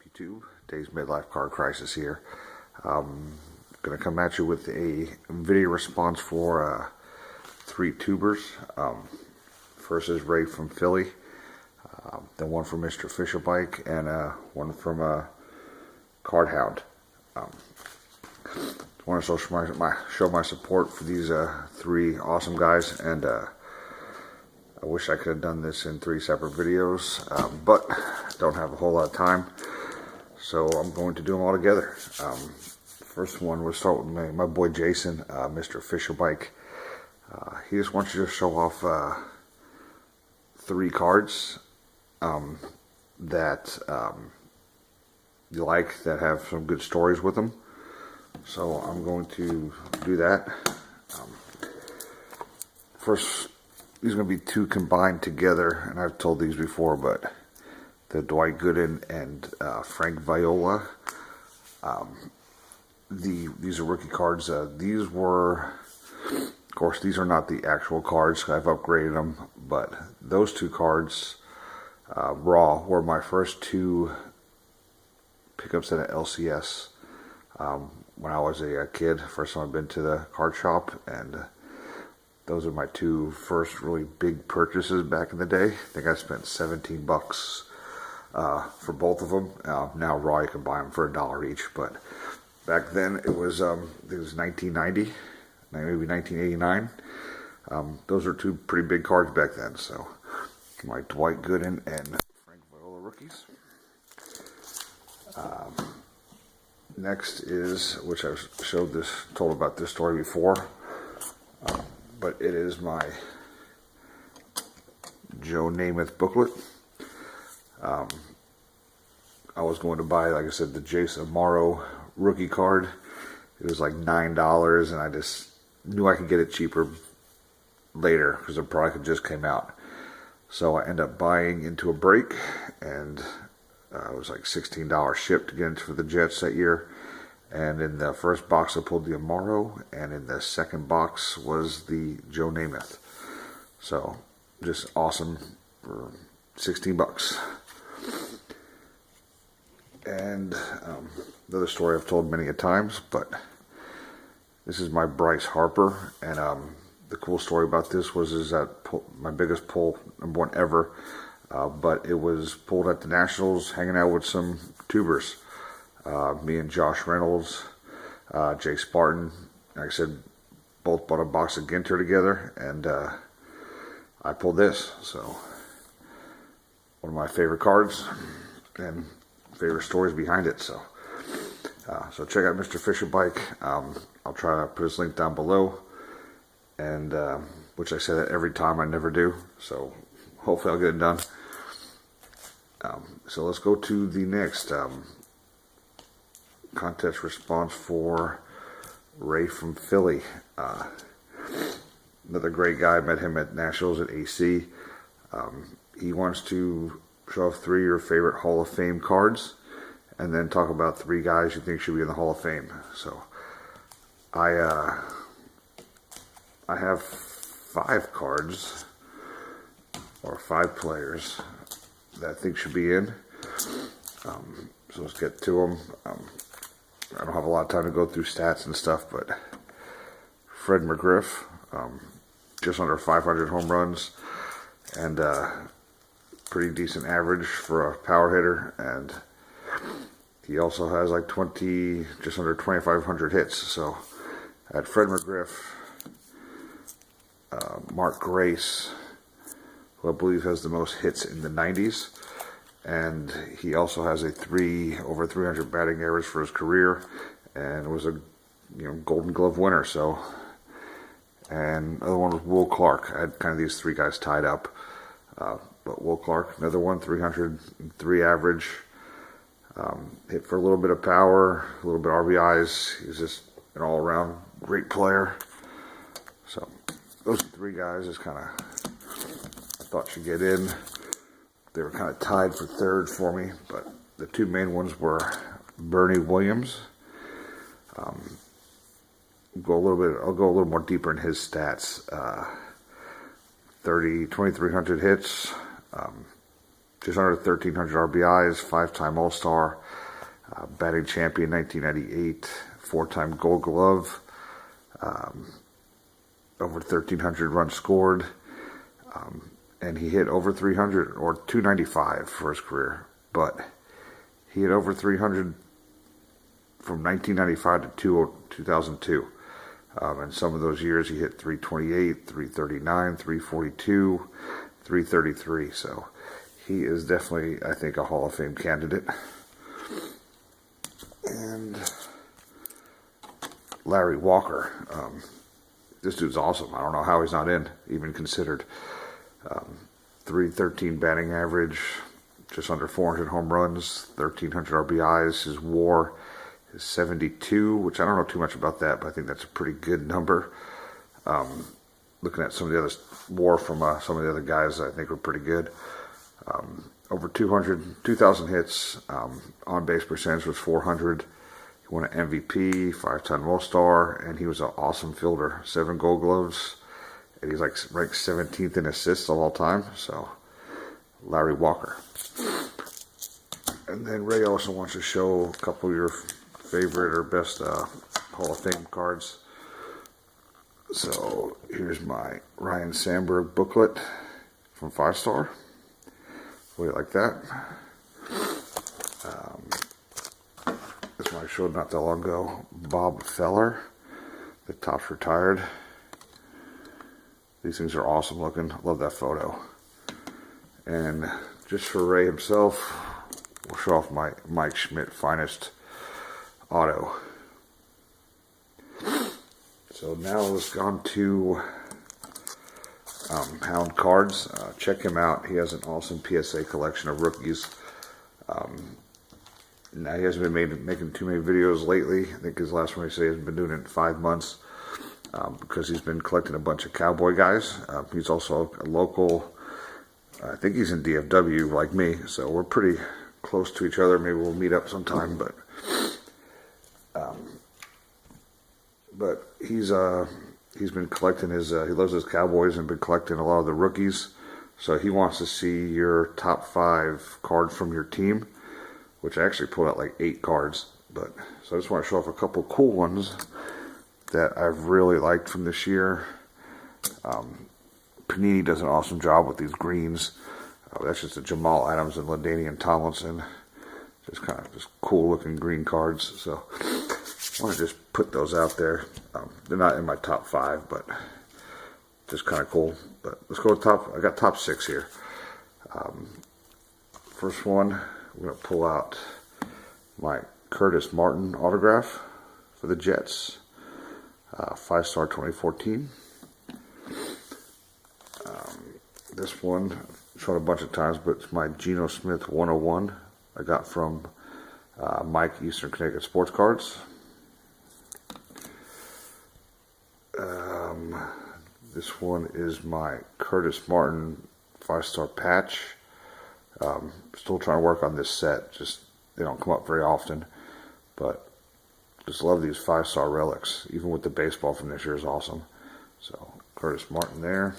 YouTube? Dave's midlife card crisis here. Gonna come at you with a video response for 3 tubers. First is Ray from Philly, then one from MrFisherbike, and one from Hound. I want to show my support for these 3 awesome guys, and I wish I could have done this in 3 separate videos, but don't have a whole lot of time, so I'm going to do them all together. First one, we'll start with my boy Jason, MrFisherbike. He just wants you to show off 3 cards that you like, that have some good stories with them. So I'm going to do that. First, these are going to be 2 combined together, and I've told these before, but the Dwight Gooden and Frank Viola. These are rookie cards. These were, of course, these are not the actual cards. I've upgraded them, but those 2 cards, raw, were my first 2 pickups at an LCS. When I was a kid, first time I've been to the card shop, and those are my 2 first really big purchases back in the day. I think I spent $17 for both of them. Now raw, you can buy them for $1 each, but back then it was 1990, maybe 1989. Those are 2 pretty big cards back then. So my Dwight Gooden and Frank Viola rookies. Next is, which I've told about this story before, but it is my Joe Namath booklet. I was going to buy, like I said, the Jason Amaro rookie card. It was like $9, and I just knew I could get it cheaper later because the product had just came out. So I ended up buying into a break, and it was like $16 shipped to get into for the Jets that year. And in the first box I pulled the Amaro, and in the second box was the Joe Namath. So just awesome for $16. And another story I've told many a times, but this is my Bryce Harper, and the cool story about this is that my biggest pull, #1 ever, but it was pulled at the Nationals, hanging out with some tubers. Me and Josh Reynolds, Jay Spartan, like I said, both bought a box of Ginter together, and I pulled this. So one of my favorite cards and favorite stories behind it. So so check out MrFisherbike. I'll try to put his link down below, and which I say that every time, I never do. So hopefully I'll get it done. So let's go to the next contest response for Ray from Philly. Another great guy. I met him at Nationals at AC. He wants to show off 3 of your favorite Hall of Fame cards, and then talk about 3 guys you think should be in the Hall of Fame. So I have 5 cards, or 5 players that I think should be in. So let's get to them. I don't have a lot of time to go through stats and stuff, but Fred McGriff, just under 500 home runs, and pretty decent average for a power hitter, and he also has like just under 2,500 hits. So at Fred McGriff, Mark Grace, who I believe has the most hits in the 90s, and he also has a over 300 batting average for his career, and was a Golden Glove winner. So, and the other one was Will Clark. I had kind of these 3 guys tied up, but Will Clark, another one, 303 average, hit for a little bit of power, a little bit of RBIs. He's just an all-around great player. So those 3 guys is kind of, I thought, should get in. They were kind of tied for 3rd for me, but the 2 main ones were Bernie Williams. I'll go a little more deeper in his stats. 2,300 hits, just under 1,300 RBIs, 5-time All-Star, batting champion 1998, 4-time Gold Glove, over 1,300 runs scored, and he hit over 300, or 295 for his career, but he hit over 300 from 1995 to 2002. And some of those years he hit 328, 339, 342, 333. So he is definitely, I think, a Hall of Fame candidate. And Larry Walker. This dude's awesome. I don't know how he's not even considered. 313 batting average, just under 400 home runs, 1,300 RBIs. His WAR is 72, which I don't know too much about that, but I think that's a pretty good number. Looking at some of the other WAR from some of the other guys, I think were pretty good. Over 2,000 hits. On base percentage was 400. He won an MVP, 5-time All-Star, and he was an awesome fielder. 7 Gold Gloves, and he's like ranked 17th in assists of all time. So Larry Walker. And then Ray also wants to show a couple of your favorite or best Hall of Fame cards. So here's my Ryan Sandberg booklet from 5-Star. Way like that. This one I showed not that long ago. Bob Feller, the Topps retired. These things are awesome looking. Love that photo. And just for Ray himself, we'll show off my Mike Schmidt Finest auto. So now let's go on to Hound cards. Check him out. He has an awesome PSA collection of rookies. Now he hasn't been making too many videos lately. I think his last one he said he hasn't been doing it in 5 months because he's been collecting a bunch of cowboy guys. He's also a local. I think he's in DFW like me, so we're pretty close to each other. Maybe we'll meet up sometime, but he's been collecting his, he loves his Cowboys and been collecting a lot of the rookies. So he wants to see your top 5 cards from your team, which I actually pulled out like 8 cards. But so I just want to show off a couple cool ones that I've really liked from this year. Panini does an awesome job with these greens. That's just a Jamal Adams and LaDainian Tomlinson. Just kind of just cool looking green cards. So I want to just put those out there. They're not in my top 5, but just kind of cool. But let's go with top. I got top 6 here. First one, we're going to pull out my Curtis Martin autograph for the Jets. 5-star 2014. This one, I've shown a bunch of times, but it's my Geno Smith 101 I got from Mike Eastern Connecticut Sports Cards. This one is my Curtis Martin 5-star patch. Still trying to work on this set. Just they don't come up very often, but just love these 5-star relics. Even with the baseball from this year is awesome. So Curtis Martin there.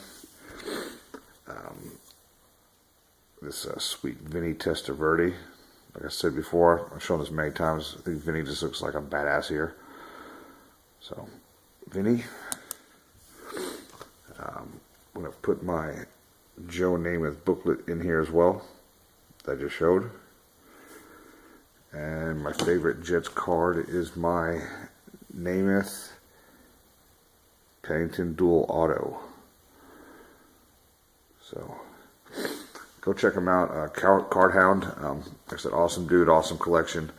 This sweet Vinny Testaverde. Like I said before, I've shown this many times. I think Vinny just looks like a badass here. So Vinny. I'm going to put my Joe Namath booklet in here as well that I just showed. And my favorite Jets card is my Namath Pennington Dual Auto. So go check him out. Card Hound. Like I said, awesome dude, awesome collection.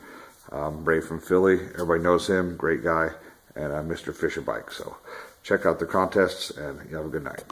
Ray from Philly. Everybody knows him. Great guy. And MrFisherbike. So check out the contests and you have a good night.